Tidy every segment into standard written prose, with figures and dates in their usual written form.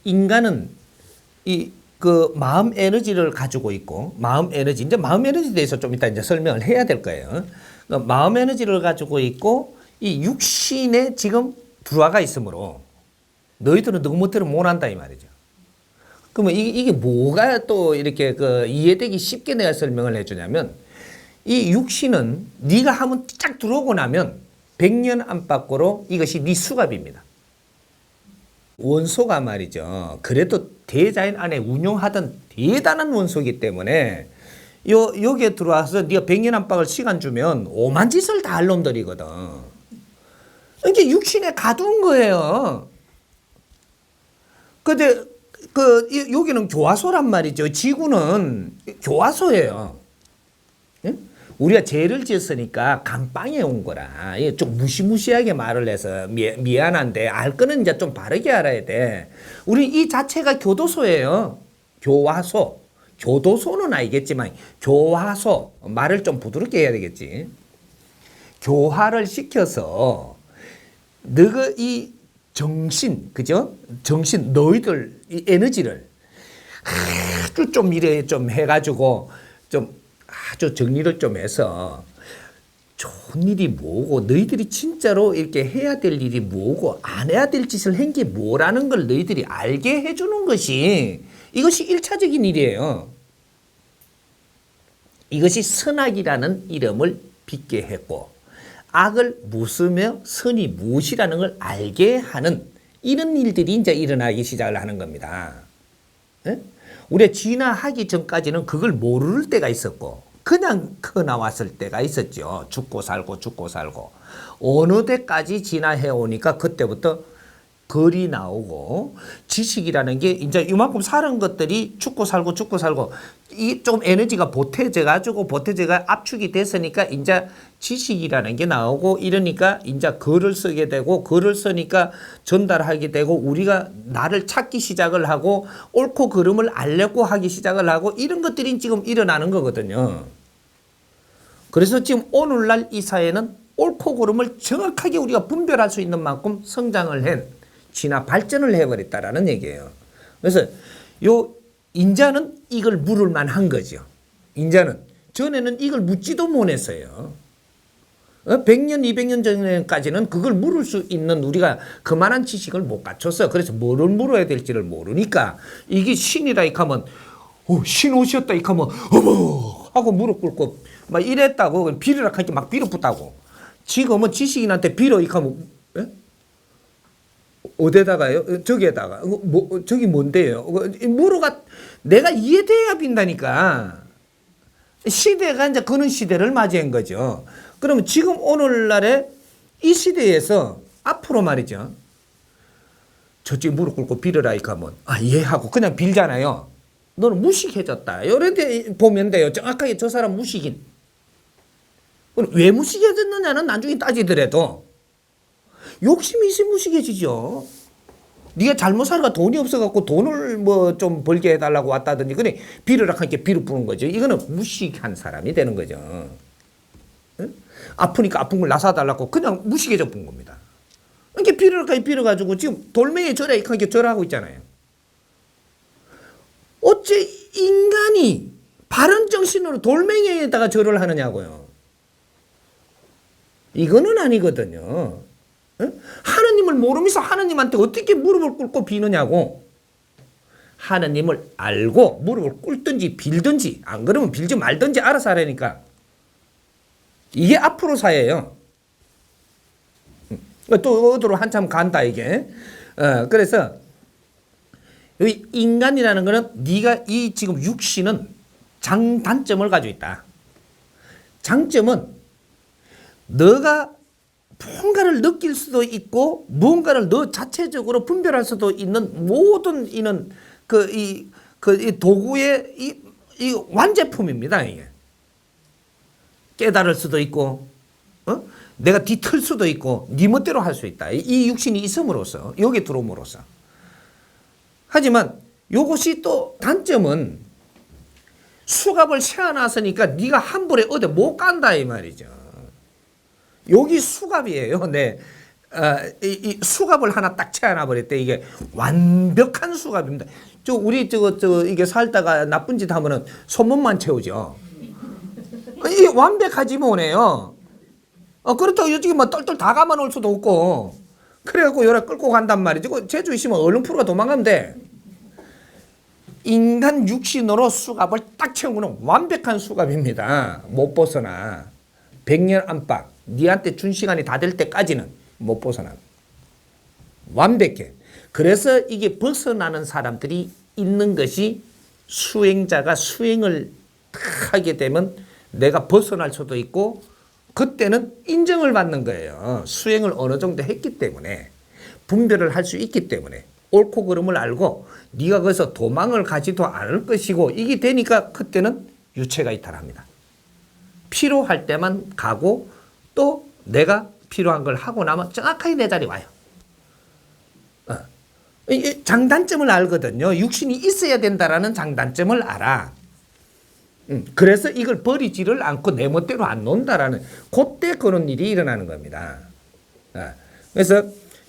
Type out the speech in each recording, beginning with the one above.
인간은 그 마음 에너지를 가지고 있고, 마음 에너지, 이제 마음 에너지에 대해서 좀 이따 이제 설명을 해야 될 거예요. 마음 에너지를 가지고 있고, 이 육신에 지금 들어와가 있으므로 너희들은 너희 멋대로 못한다 이 말이죠. 그러면 이게 뭐가 또 이렇게 그 이해되기 쉽게 내가 설명을 해주냐면, 이 육신은 네가 한번 쫙 들어오고 나면 100년 안팎으로 이것이 네 수갑입니다. 원소가 말이죠. 그래도 대자연 안에 운용하던 대단한 원소이기 때문에 여기에 들어와서 네가 100년 안팎을 시간 주면 오만 짓을 다 할 놈들이거든. 이게 육신에 가둔 거예요. 근데 여기는 교화소란 말이죠. 지구는 교화소예요. 응? 우리가 죄를 지었으니까 감방에 온 거라. 좀 무시무시하게 말을 해서 미안한데 알 거는 이제 좀 바르게 알아야 돼. 우리 이 자체가 교도소예요. 교화소. 교도소는 알겠지만 교화소. 말을 좀 부드럽게 해야 되겠지. 교화를 시켜서 너가 이 정신, 그죠? 정신, 너희들 이 에너지를 아주 좀 이래 좀 해가지고 좀 아주 정리를 좀 해서 좋은 일이 뭐고 너희들이 진짜로 이렇게 해야 될 일이 뭐고 안 해야 될 짓을 한 게 뭐라는 걸 너희들이 알게 해주는 것이 이것이 1차적인 일이에요. 이것이 선악이라는 이름을 빚게 했고 악을 무엇이며 선이 무엇이라는 걸 알게 하는 이런 일들이 이제 일어나기 시작을 하는 겁니다. 예? 우리가 진화하기 전까지는 그걸 모를 때가 있었고 그냥 커 나왔을 때가 있었죠. 죽고 살고 죽고 살고 어느 때까지 진화해 오니까 그때부터 글이 나오고 지식이라는 게 이제 이만큼 사는 것들이 죽고 살고 죽고 살고 이 좀 에너지가 보태져가지고 압축이 됐으니까 이제 지식이라는 게 나오고 이러니까 이제 글을 쓰게 되고 글을 쓰니까 전달하게 되고 우리가 나를 찾기 시작을 하고 옳고 그름을 알려고 하기 시작을 하고 이런 것들이 지금 일어나는 거거든요. 그래서 지금 오늘날 이 사회는 옳고 그름을 정확하게 우리가 분별할 수 있는 만큼 성장을 한 진화 발전을 해버렸다라는 얘기예요. 그래서 요 인자는 이걸 물을 만한 거죠. 인자는 전에는 이걸 묻지도 못했어요. 100년, 200년 전까지는 그걸 물을 수 있는 우리가 그만한 지식을 못 갖췄어요. 그래서 뭐를 물어야 될지를 모르니까 이게 신이라 이렇게 하면 신 오셨다 이렇게 하면 어머 하고 무릎 꿇고 막 이랬다고 빌으라 하니까 막 빌어붙다고. 지금은 지식인한테 빌어 이렇게 하면 어디다가요? 저기에다가 저기 뭔데요? 무로가 내가 이해돼야 빈다니까. 시대가 이제 그런 시대를 맞이한 거죠. 그러면 지금 오늘날에 이 시대에서 앞으로 말이죠. 저쪽 무릎 꿇고 빌어라 이렇게 하면 예 하고 그냥 빌잖아요. 너는 무식해졌다. 이런 데 보면 돼요. 정확하게 저 사람 무식인. 왜 무식해졌느냐는 나중에 따지더라도 욕심이 있으면 무식해지죠. 네가 잘못 살아가 돈이 없어갖고 돈을 뭐 좀 벌게 해달라고 왔다든지 그래 빌으라 하니까 빌어 부는 거죠. 이거는 무식한 사람이 되는 거죠. 응? 아프니까 아픈 걸 나사달라고 그냥 무식해져 본 겁니다. 이렇게 빌으라 빌어가지고 지금 돌멩이에 절해 이렇게 절하고 있잖아요. 어째 인간이 바른 정신으로 돌멩이에다가 절을 하느냐고요. 이거는 아니거든요. 하느님을 모르면서 하느님한테 어떻게 무릎을 꿇고 비느냐고. 하느님을 알고 무릎을 꿇든지 빌든지 안 그러면 빌지 말든지 알아서 하라니까. 이게 앞으로 사예요. 또 어디로 한참 간다 이게. 그래서 이 인간이라는 거는 네가 이 지금 육신은 장단점을 가지고 있다. 장점은 너가 뭔가를 느낄 수도 있고 무언가를 너 자체적으로 분별할 수도 있는 모든 이는 이 도구의 이 완제품입니다. 이게 깨달을 수도 있고 내가 뒤틀 수도 있고 네 멋대로 할 수 있다. 이 육신이 있음으로써 여기 들어옴으로써. 하지만 이것이 또 단점은 수갑을 세워놨으니까 네가 함부로 어디 못 간다 이 말이죠. 여기 수갑이에요. 네. 이 수갑을 하나 딱 채워놔 버렸대. 이게 완벽한 수갑입니다. 우리 이게 살다가 나쁜 짓 하면은 손목만 채우죠. 이게 완벽하지 뭐네요. 그렇다고 요즘에 뭐 똘똘 다 감아놓을 수도 없고, 그래갖고 요래 끌고 간단 말이지. 제주 있으면 얼른 풀어 도망가면 돼. 인간 육신으로 수갑을 딱 채우는 완벽한 수갑입니다. 못 벗어나. 100년 안팎, 니한테 준 시간이 다 될 때까지는 못 벗어나. 완벽해. 그래서 이게 벗어나는 사람들이 있는 것이, 수행자가 수행을 하게 되면 내가 벗어날 수도 있고, 그때는 인정을 받는 거예요. 수행을 어느 정도 했기 때문에, 분별을 할 수 있기 때문에, 옳고 그름을 알고 네가 거기서 도망을 가지도 않을 것이고, 이게 되니까 그때는 유체가 이탈합니다. 필요할 때만 가고, 또 내가 필요한 걸 하고 나면 정확하게 내 자리 와요. 이 장단점을 알거든요. 육신이 있어야 된다라는 장단점을 알아. 그래서 이걸 버리지를 않고 내 멋대로 안 논다라는, 그때 그런 일이 일어나는 겁니다. 그래서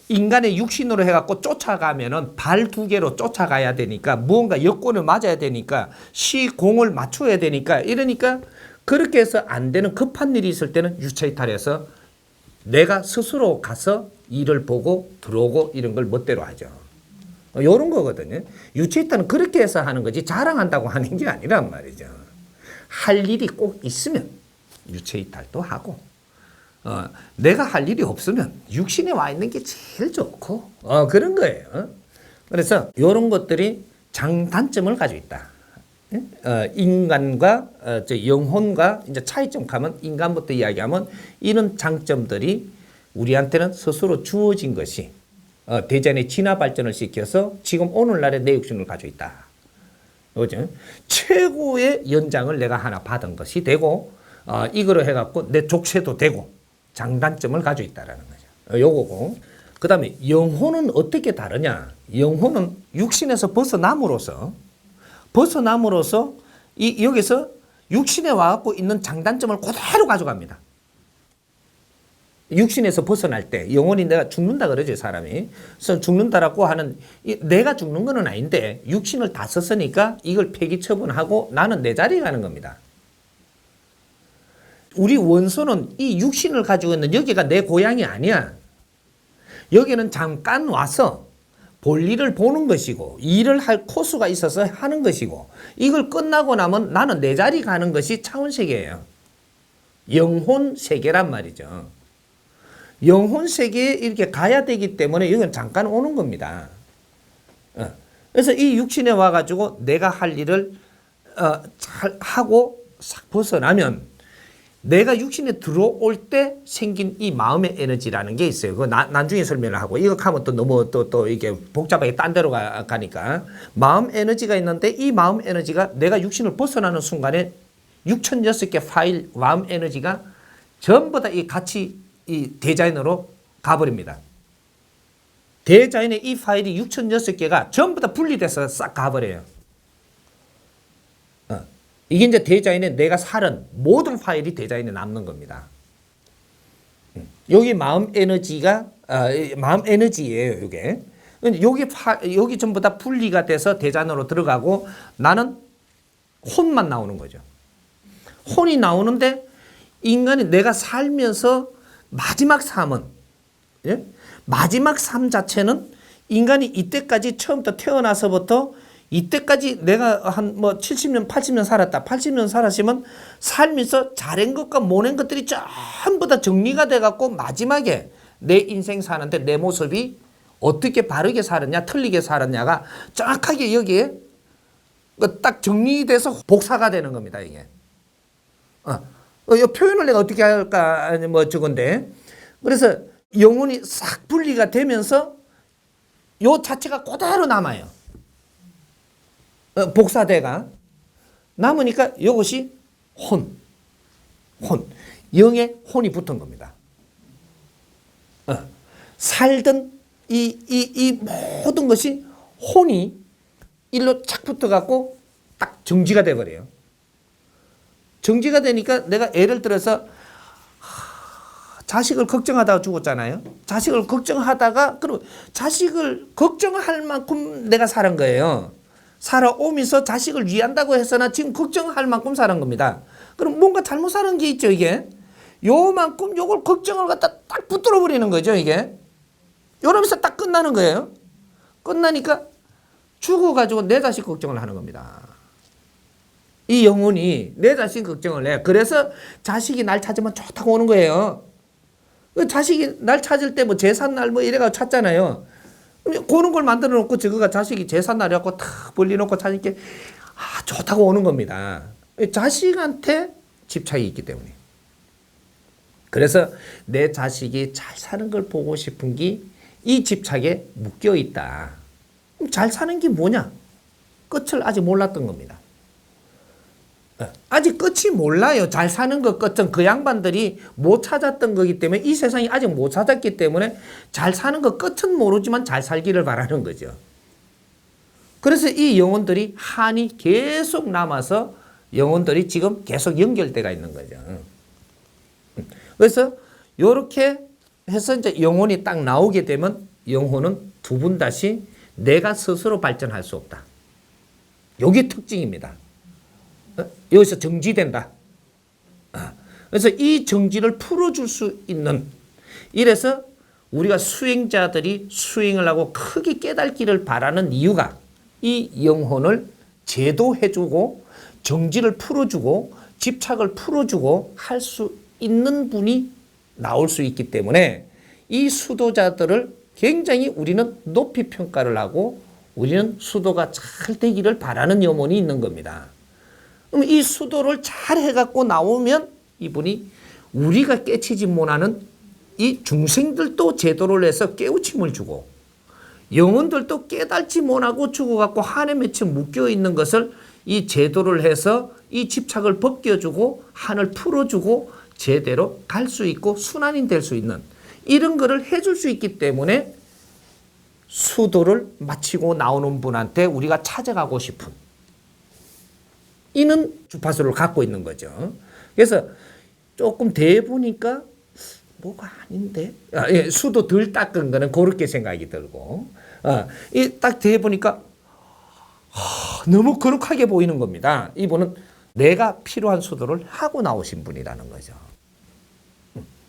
인간의 육신으로 해갖고 쫓아가면은 발 2개로 쫓아가야 되니까, 무언가 여건을 맞아야 되니까, 시공을 맞춰야 되니까, 이러니까 그렇게 해서 안 되는 급한 일이 있을 때는 유체이탈해서 내가 스스로 가서 일을 보고 들어오고 이런 걸 멋대로 하죠. 요런 거거든요. 유체이탈은 그렇게 해서 하는 거지 자랑한다고 하는 게 아니란 말이죠. 할 일이 꼭 있으면 유체이탈도 하고, 내가 할 일이 없으면 육신에 와 있는 게 제일 좋고, 그런 거예요. 그래서 이런 것들이 장단점을 가지고 있다. 인간과 영혼과 이제 차이점 가면, 인간부터 이야기하면 이런 장점들이 우리한테는 스스로 주어진 것이 대전의 진화 발전을 시켜서 지금 오늘날의 내 육신을 가지고 있다. 그죠? 최고의 연장을 내가 하나 받은 것이 되고, 이거로 해갖고 내 족쇄도 되고, 장단점을 가지고 있다라는 거죠. 요거고. 그 다음에 영혼은 어떻게 다르냐? 영혼은 육신에서 벗어남으로써 여기서 육신에 와갖고 있는 장단점을 그대로 가져갑니다. 육신에서 벗어날 때 영혼이, 내가 죽는다 그러죠, 사람이. 그래서 죽는다라고 하는, 내가 죽는 건 아닌데 육신을 다 썼으니까 이걸 폐기 처분하고 나는 내 자리에 가는 겁니다. 우리 원소는 이 육신을 가지고 있는, 여기가 내 고향이 아니야. 여기는 잠깐 와서 볼일을 보는 것이고, 일을 할 코스가 있어서 하는 것이고, 이걸 끝나고 나면 나는 내 자리 가는 것이 차원세계예요. 영혼 세계란 말이죠. 영혼 세계에 이렇게 가야 되기 때문에 여기는 잠깐 오는 겁니다. 그래서 이 육신에 와가지고 내가 할 일을 잘 하고 싹 벗어나면, 내가 육신에 들어올 때 생긴 이 마음의 에너지라는 게 있어요. 그거 나중에 설명을 하고, 이거 하면 또 너무 또 이게 복잡하게 딴 데로 가니까. 마음 에너지가 있는데, 이 마음 에너지가 내가 육신을 벗어나는 순간에 6,006개 파일 마음 에너지가 전부 다 이 같이 이 대자연으로 가버립니다. 대자연의 이 파일이 6,006개가 전부 다 분리돼서 싹 가버려요. 이게 이제 대자연에 내가 살은 모든 파일이 대자연에 남는 겁니다. 여기 마음 에너지가, 마음 에너지예요, 이게. 여기 전부 다 분리가 돼서 대자연으로 들어가고, 나는 혼만 나오는 거죠. 혼이 나오는데, 인간이 내가 살면서 마지막 삶은, 예? 마지막 삶 자체는 인간이 이때까지 처음부터 태어나서부터 이때까지 내가 한 70년, 80년 살았다. 80년 살았으면 살면서 잘한 것과 못한 것들이 전부 다 정리가 돼갖고 마지막에 내 인생 사는데 내 모습이 어떻게 바르게 살았냐, 틀리게 살았냐가 정확하게 여기에 딱 정리돼서 복사가 되는 겁니다, 이게. 이 표현을 내가 어떻게 할까, 저건데. 그래서 영혼이 싹 분리가 되면서 요 자체가 그대로 남아요. 복사대가 남으니까 이것이 혼, 영의 혼이 붙은 겁니다. 살던 이 모든 것이 혼이 일로 착 붙어갖고 딱 정지가 돼버려요. 정지가 되니까 내가 예를 들어서 자식을 걱정하다가 죽었잖아요. 자식을 걱정하다가 그럼 자식을 걱정할 만큼 내가 살은 거예요. 살아오면서 자식을 위한다고 해서나 지금 걱정할 만큼 살은 겁니다. 그럼 뭔가 잘못 사는 게 있죠, 이게. 요만큼 요걸 걱정을 갖다 딱 붙들어 버리는 거죠, 이게. 이러면서 딱 끝나는 거예요. 끝나니까 죽어가지고 내 자식 걱정을 하는 겁니다. 이 영혼이 내 자식 걱정을 해. 그래서 자식이 날 찾으면 좋다고 오는 거예요. 자식이 날 찾을 때 뭐 제삿날 뭐 이래가지고 찾잖아요. 그런 걸 만들어 놓고 저거가 자식이 제삿날이라고 탁 벌려놓고 찾으니까 좋다고 오는 겁니다. 자식한테 집착이 있기 때문에. 그래서 내 자식이 잘 사는 걸 보고 싶은 게 이 집착에 묶여 있다. 잘 사는 게 뭐냐? 끝을 아직 몰랐던 겁니다. 아직 끝이 몰라요. 잘 사는 것 끝은 그 양반들이 못 찾았던 거기 때문에 이 세상이 아직 못 찾았기 때문에 잘 사는 것 끝은 모르지만 잘 살기를 바라는 거죠. 그래서 이 영혼들이 한이 계속 남아서 영혼들이 지금 계속 연결돼가 있는 거죠. 그래서 이렇게 해서 이제 영혼이 딱 나오게 되면 영혼은 두 번 다시 내가 스스로 발전할 수 없다. 이게 특징입니다. 여기서 정지된다. 그래서 이 정지를 풀어줄 수 있는, 이래서 우리가 수행자들이 수행을 하고 크게 깨닫기를 바라는 이유가 이 영혼을 제도해주고 정지를 풀어주고 집착을 풀어주고 할 수 있는 분이 나올 수 있기 때문에 이 수도자들을 굉장히 우리는 높이 평가를 하고 우리는 수도가 잘 되기를 바라는 염원이 있는 겁니다. 그럼 이 수도를 잘 해갖고 나오면 이분이 우리가 깨치지 못하는 이 중생들도 제도를 해서 깨우침을 주고 영혼들도 깨달지 못하고 죽어갖고 한에 맺혀 묶여있는 것을 이 제도를 해서 이 집착을 벗겨주고 한을 풀어주고 제대로 갈 수 있고 순환이 될 수 있는 이런 거를 해줄 수 있기 때문에 수도를 마치고 나오는 분한테 우리가 찾아가고 싶은 이는 주파수를 갖고 있는 거죠. 그래서 조금 대보니까 뭐가 아닌데 수도 덜 닦은 거는 그렇게 생각이 들고 딱 대보니까 너무 거룩하게 보이는 겁니다. 이분은 내가 필요한 수도를 하고 나오신 분이라는 거죠.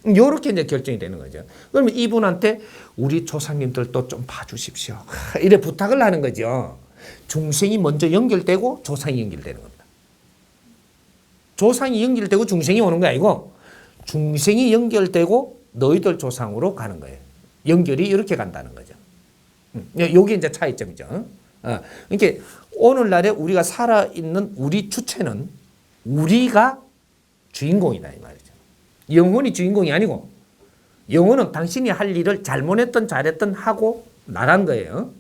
이렇게 이제 결정이 되는 거죠. 그러면 이분한테 우리 조상님들도 좀 봐주십시오. 이래 부탁을 하는 거죠. 중생이 먼저 연결되고 조상이 연결되는 겁니다. 조상이 연결되고 중생이 오는 거 아니고 중생이 연결되고 너희들 조상으로 가는 거예요. 연결이 이렇게 간다는 거죠. 요게 이제 차이점이죠. 그러니까 오늘날에 우리가 살아있는 우리 주체는 우리가 주인공이다 이 말이죠. 영혼이 주인공이 아니고 영혼은 당신이 할 일을 잘못했든 잘했든 하고 나간 거예요.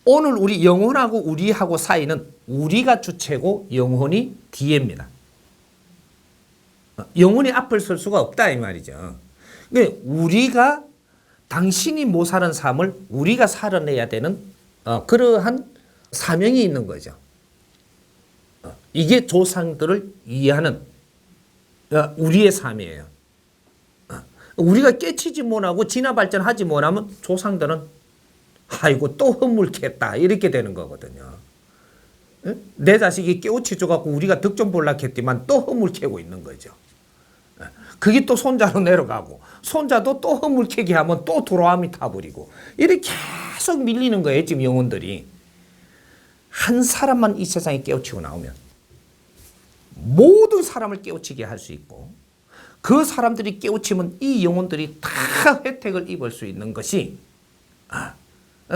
오늘 우리 영혼하고 우리하고 사이는 우리가 주체고 영혼이 뒤에입니다. 영혼이 앞을 설 수가 없다 이 말이죠. 우리가 당신이 못 사는 삶을 우리가 살아내야 되는 그러한 사명이 있는 거죠. 이게 조상들을 이해하는 우리의 삶이에요. 우리가 깨치지 못하고 진화 발전하지 못하면 조상들은 아이고 또 허물겠다 이렇게 되는 거거든요. 내 자식이 깨우치 줘갖고 우리가 득 좀 볼라 했지만 또 허물캐고 있는 거죠. 그게 또 손자로 내려가고 손자도 또 허물캐게 하면 또 도로함이 타버리고 이렇게 계속 밀리는 거예요. 지금 영혼들이. 한 사람만 이 세상에 깨우치고 나오면 모든 사람을 깨우치게 할 수 있고 그 사람들이 깨우치면 이 영혼들이 다 혜택을 입을 수 있는 것이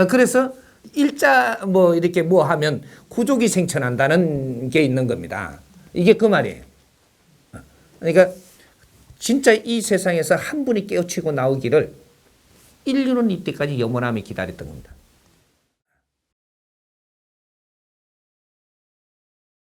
그래서 일자 뭐 이렇게 뭐 하면 구족이 생천한다는 게 있는 겁니다. 이게 그 말이에요. 그러니까 진짜 이 세상에서 한 분이 깨우치고 나오기를 인류는 이때까지 염원하며 기다렸던 겁니다.